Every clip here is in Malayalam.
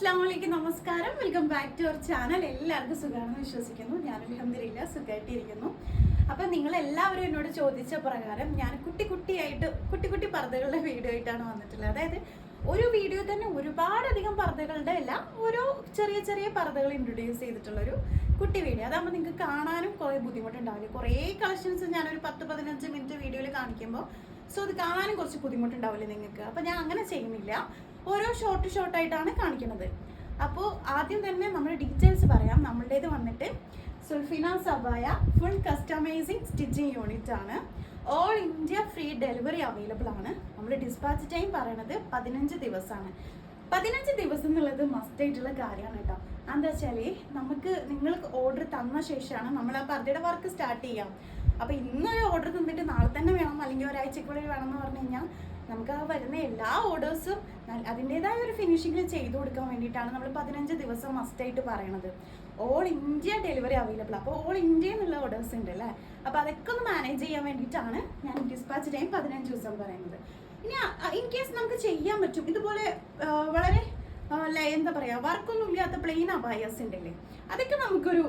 അസ്സലാമലൈക്കും, നമസ്കാരം. Welcome back to our channel. എല്ലാവർക്കും സുഖമാണെന്ന് വിശ്വസിക്കുന്നു. ഞാൻ അൽഹംദുലില്ലാ സുഖമായിട്ടിരിക്കുന്നു. അപ്പം നിങ്ങളെല്ലാവരും എന്നോട് ചോദിച്ച പ്രകാരം ഞാൻ കുട്ടി പർദ്ദകളുടെ വീഡിയോ ആയിട്ടാണ് വന്നിട്ടുള്ളത്. അതായത് ഒരു വീഡിയോ തന്നെ ഒരുപാടധികം പർദ്ദകളുടെ അല്ല, ഓരോ ചെറിയ ചെറിയ പർദ്ദകൾ ഇൻട്രൊഡ്യൂസ് ചെയ്തിട്ടുള്ളൊരു കുട്ടി വീഡിയോ. അതാകുമ്പോൾ നിങ്ങൾക്ക് കാണാനും കുറേ ബുദ്ധിമുട്ടുണ്ടാവില്ല. കുറേ കളക്ഷൻസ് ഞാനൊരു 10-15 മിനിറ്റ് വീഡിയോയിൽ കാണിക്കുമ്പോൾ അത് കാണാനും കുറച്ച് ബുദ്ധിമുട്ടുണ്ടാവില്ലേ നിങ്ങൾക്ക്. അപ്പം ഞാൻ അങ്ങനെ ചെയ്യുന്നില്ല, ഓരോ ഷോർട്ടായിട്ടാണ് കാണിക്കുന്നത്. അപ്പോൾ ആദ്യം തന്നെ നമ്മൾ ഡീറ്റെയിൽസ് പറയാം. നമ്മളുടേത് വന്നിട്ട് സുൽഫിന സബായ ഫുൾ കസ്റ്റമൈസിങ് സ്റ്റിച്ചിങ് യൂണിറ്റ് ആണ്. All India free delivery available ആണ്. നമ്മൾ ഡിസ്പാച്ച് ടൈം പറയണത് 15 ദിവസമാണ്. 15 ദിവസം എന്നുള്ളത് മസ്റ്റ് ആയിട്ടുള്ള കാര്യമാണ് കേട്ടോ. എന്താ വെച്ചാൽ നിങ്ങൾക്ക് ഓർഡർ തന്ന ശേഷമാണ് നമ്മൾ ആ പർദ്ദയുടെ വർക്ക് സ്റ്റാർട്ട് ചെയ്യാം. അപ്പോൾ ഇന്നൊരു ഓർഡർ തന്നിട്ട് നാളെ തന്നെ വേണം അല്ലെങ്കിൽ ഒരാഴ്ചക്കുള്ളിൽ വേണം എന്ന് പറഞ്ഞു കഴിഞ്ഞാൽ നമുക്ക് ആ വരുന്ന എല്ലാ ഓർഡേഴ്സും അതിൻ്റെതായ ഒരു ഫിനിഷിങ്ങിൽ ചെയ്തു കൊടുക്കാൻ വേണ്ടിയിട്ടാണ് നമ്മൾ 15 ദിവസം മസ്റ്റായിട്ട് പറയണത്. All India delivery available. അപ്പോൾ ഓൾ ഇന്ത്യ എന്നുള്ള ഓർഡേഴ്സ് ഉണ്ട് അല്ലേ. അപ്പോൾ അതൊക്കെ ഒന്ന് മാനേജ് ചെയ്യാൻ വേണ്ടിയിട്ടാണ് ഞാൻ ഡിസ്പാച്ച് ടൈം 15 ദിവസം പറയുന്നത്. ഇനി ഇൻ കേസ് നമുക്ക് ചെയ്യാൻ പറ്റും ഇതുപോലെ വളരെ എന്താ പറയുക, വർക്കൊന്നും ഇല്ലാത്ത പ്ലെയിൻ അബായാസ് ഉണ്ടല്ലേ, അതൊക്കെ നമുക്കൊരു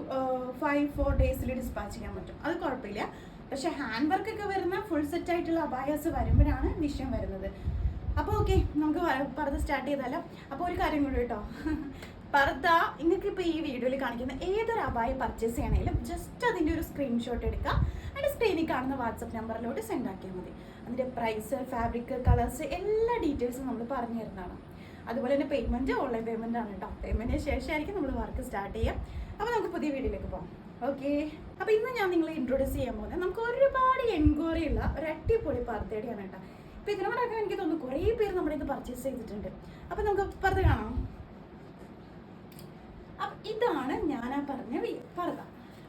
5-4 ഡേയ്സിൽ ഡിസ്പാച്ച് ചെയ്യാൻ പറ്റും. അത് കുഴപ്പമില്ല. പക്ഷെ ഹാൻഡ് വർക്ക് ഒക്കെ വരുന്ന ഫുൾ സെറ്റ് ആയിട്ടുള്ള അബായാസ് വരുമ്പോഴാണ് വിഷയം വരുന്നത്. അപ്പോൾ ഓക്കെ, നമുക്ക് പർദ്ദ സ്റ്റാർട്ട് ചെയ്താലോ. അപ്പോൾ ഒരു കാര്യം കൂടി കേട്ടോ, പർദ്ദ നിങ്ങൾക്ക് ഇപ്പോൾ ഈ വീഡിയോയിൽ കാണിക്കുന്ന ഏതൊരു അബായ പർച്ചേസ് ചെയ്യണമെങ്കിലും ജസ്റ്റ് അതിൻ്റെ ഒരു സ്ക്രീൻഷോട്ട് എടുക്കുക. അതിൻ്റെ സ്ക്രീനിൽ കാണുന്ന വാട്സപ്പ് നമ്പറിലോട്ട് സെൻഡ് ആക്കിയാൽ മതി. അതിൻ്റെ പ്രൈസ്, ഫാബ്രിക്, കളേഴ്സ് എല്ലാ ഡീറ്റെയിൽസും നമ്മൾ പറഞ്ഞു തരുന്നതാണ്. അതുപോലെ തന്നെ പേയ്മെൻറ്റ് ഓൺലൈൻ പേയ്മെൻ്റ് ആണ് കേട്ടോ. പേയ്മെൻറ്റിന് ശേഷമായിരിക്കും നമ്മൾ വർക്ക് സ്റ്റാർട്ട് ചെയ്യാം. അപ്പോൾ നമുക്ക് പുതിയ വീഡിയോയിലേക്ക് പോകാം. ഓക്കെ, അപ്പോൾ ഇന്ന് ഞാൻ നിങ്ങളെ ഇൻട്രൊഡ്യൂസ് ചെയ്യാൻ പോകുന്നത് നമുക്ക് ഒരുപാട് എൻക്വയറി ഉള്ള ഒരു അടിപൊളി പർദ്ദയുടെയാണ് കേട്ടോ. ഇപ്പോൾ ഇതിനോടൊക്കെ എനിക്ക് തോന്നുന്നു കുറേ പേര് നമ്മുടെ ഇത് പർച്ചേസ് ചെയ്തിട്ടുണ്ട്. അപ്പോൾ നമുക്ക് പർദ്ദ കാണാം. അപ്പം ഇതാണ് ഞാൻ ആ പറഞ്ഞ പർദ്ദ.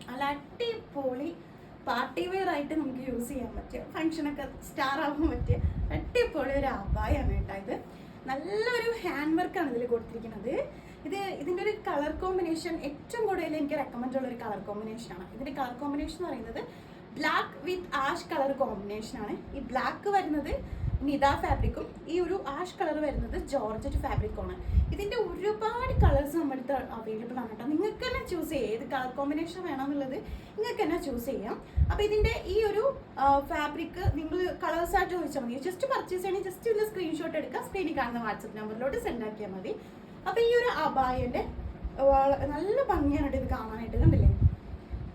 നല്ല അടിപൊളി പാർട്ടി വെയർ ആയിട്ട് നമുക്ക് യൂസ് ചെയ്യാൻ പറ്റിയ, ഫംഗ്ഷനൊക്കെ സ്റ്റാർ ആവാൻ പറ്റിയ അടിപൊളി ഒരു അബായാണ് കേട്ടോ. ഇത് നല്ലൊരു ഹാൻഡ് വർക്കാണ് ഇതിൽ കൊടുത്തിരിക്കുന്നത്. ഇതിൻ്റെ ഒരു കളർ കോമ്പിനേഷൻ ഏറ്റവും കൂടുതൽ എനിക്ക് റെക്കമെൻഡ് ഉള്ള ഒരു കളർ കോമ്പിനേഷനാണ്. ഇതിൻ്റെ കളർ കോമ്പിനേഷൻ എന്ന് പറയുന്നത് ബ്ലാക്ക് വിത്ത് ആഷ് കളർ കോമ്പിനേഷനാണ്. ഈ ബ്ലാക്ക് വരുന്നത് നിത ഫാബ്രിക്കും ഈ ഒരു ആഷ് കളർ വരുന്നത് ജോർജറ്റ് ഫാബ്രിക്കുമാണ്. ഇതിൻ്റെ ഒരുപാട് കളേഴ്സ് നമ്മുടെ അടുത്ത് അവൈലബിൾ ആണ് കേട്ടോ. നിങ്ങൾക്ക് തന്നെ ചൂസ് ചെയ്യാം ഏത് കളർ കോമ്പിനേഷൻ വേണമെന്നുള്ളത്, നിങ്ങൾക്ക് തന്നെ ചൂസ് ചെയ്യാം. അപ്പോൾ ഇതിൻ്റെ ഈ ഒരു ഫാബ്രിക് നിങ്ങൾ കളേഴ്സായിട്ട് ചോദിച്ചാൽ മതി. ജസ്റ്റ് പർച്ചേസ് ചെയ്യണമെങ്കിൽ ജസ്റ്റ് ഇതിൻ്റെ സ്ക്രീൻഷോട്ട് എടുക്കുക, സ്ക്രീനിൽ കാണുന്ന വാട്സപ്പ് നമ്പറിലോട്ട് സെൻഡ് ആക്കിയാൽ മതി. അപ്പോൾ ഈ ഒരു അബായൻ്റെ നല്ല ഭംഗിയാണ് ഇത് കാണാനായിട്ട്. കണ്ടില്ലേ,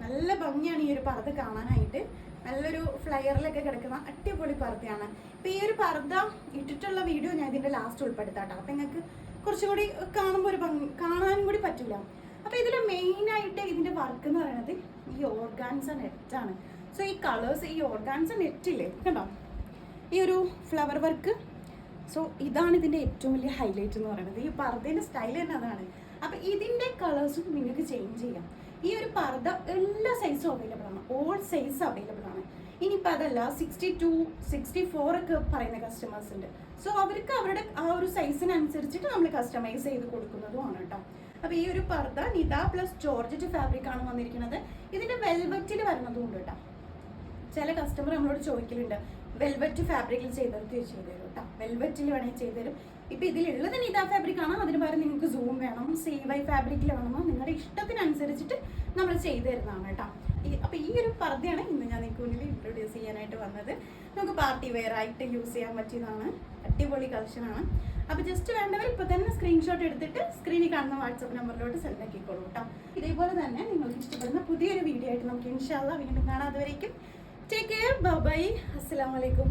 നല്ല ഭംഗിയാണ് ഈ ഒരു പർദ്ദ കാണാനായിട്ട്. നല്ലൊരു ഫ്ലയറിലൊക്കെ കിടക്കുന്ന അടിപൊളി പർദ്ദയാണ്. അപ്പോൾ ഈ ഒരു പർദ്ദ ഇട്ടിട്ടുള്ള വീഡിയോ ഞാൻ ഇതിൻ്റെ ലാസ്റ്റ് ഉൾപ്പെടുത്താട്ടോ. അപ്പോൾ നിങ്ങൾക്ക് കുറച്ചുകൂടി കാണുമ്പോൾ ഒരു കാണാനും കൂടി പറ്റില്ല. അപ്പോൾ ഇതിൽ മെയിനായിട്ട് ഇതിൻ്റെ വർക്ക് എന്ന് പറയുന്നത് ഈ ഓർഗാൻസ നെറ്റാണ്. സോ ഈ കളേഴ്സ്, ഈ ഓർഗാൻസ നെറ്റില്ലേ കണ്ടോ, ഈ ഒരു ഫ്ലവർ വർക്ക്. സോ ഇതാണ് ഇതിൻ്റെ ഏറ്റവും വലിയ ഹൈലൈറ്റ് എന്ന് പറയുന്നത്. ഈ പർദ്ദേൻ്റെ സ്റ്റൈൽ തന്നെ അതാണ്. അപ്പോൾ ഇതിൻ്റെ കളേഴ്സും നിങ്ങൾക്ക് ചേഞ്ച് ചെയ്യാം. ഈ ഒരു പർദ്ദ എല്ലാ സൈസും അവൈലബിൾ ആണ്, ഓൾ സൈസ് അവൈലബിൾ ആണ്. ഇനിയിപ്പോൾ അതല്ല 62, 64 ഒക്കെ പറയുന്ന കസ്റ്റമേഴ്സ് ഉണ്ട്. സോ അവർക്ക് അവരുടെ ആ ഒരു സൈസിനനുസരിച്ചിട്ട് നമ്മൾ കസ്റ്റമൈസ് ചെയ്ത് കൊടുക്കുന്നതുമാണ് കേട്ടോ. അപ്പോൾ ഈ ഒരു പർദ്ദ നിത പ്ലസ് ജോർജറ്റ് ഫാബ്രിക് ആണ് വന്നിരിക്കുന്നത്. ഇതിൻ്റെ വെൽവെറ്റിൽ വരുന്നതും ഉണ്ട് കേട്ടോ. ചില കസ്റ്റമർ നമ്മളോട് ചോദിക്കലുണ്ട് വെൽവെറ്റ് ഫാബ്രിക്കിൽ ചെയ്തു തരും കേട്ടോ. വെൽവെറ്റിൽ വേണമെങ്കിൽ ചെയ്തു തരും. ഇപ്പോൾ ഇതിലുള്ളത് നിത ഫാബ്രിക് ആണ്. അതിന് പകരം നിങ്ങൾക്ക് സൂം വേണം, CY ഫാബ്രിക്കിൽ വേണമോ നിങ്ങളുടെ ഇഷ്ടത്തിനനുസരിച്ചിട്ട് നമ്മൾ ചെയ്തു തരുന്നതാണ് കേട്ടോ. അപ്പോൾ ഈ ഒരു പർദ്ദയാണ് ഇന്ന് ഞാൻ നിങ്ങൾക്ക് മുന്നിൽ ഇൻട്രൊഡ്യൂസ് ചെയ്യാനായിട്ട് വന്നത്. നമുക്ക് പാർട്ടി വെയർ ആയിട്ട് യൂസ് ചെയ്യാൻ പറ്റിയതാണ്, അടിപൊളി കളക്ഷനാണ്. അപ്പോൾ ജസ്റ്റ് വേണ്ടവർ ഇപ്പോൾ തന്നെ സ്ക്രീൻഷോട്ട് എടുത്തിട്ട് സ്ക്രീനിൽ കാണുന്ന വാട്സപ്പ് നമ്പറിലോട്ട് സെൻഡ് ആക്കിക്കോളൂ കേട്ടോ. ഇതേപോലെ തന്നെ നിങ്ങൾക്ക് ഇഷ്ടപ്പെടുന്ന പുതിയൊരു വീഡിയോ ആയിട്ട് നമുക്ക് ഇൻഷാ അല്ലാഹ് വീണ്ടും കാണാം. അതുവരേക്കും ടേക്ക് കെയർ, ബൈ, അസ്സലാമു അലൈക്കും.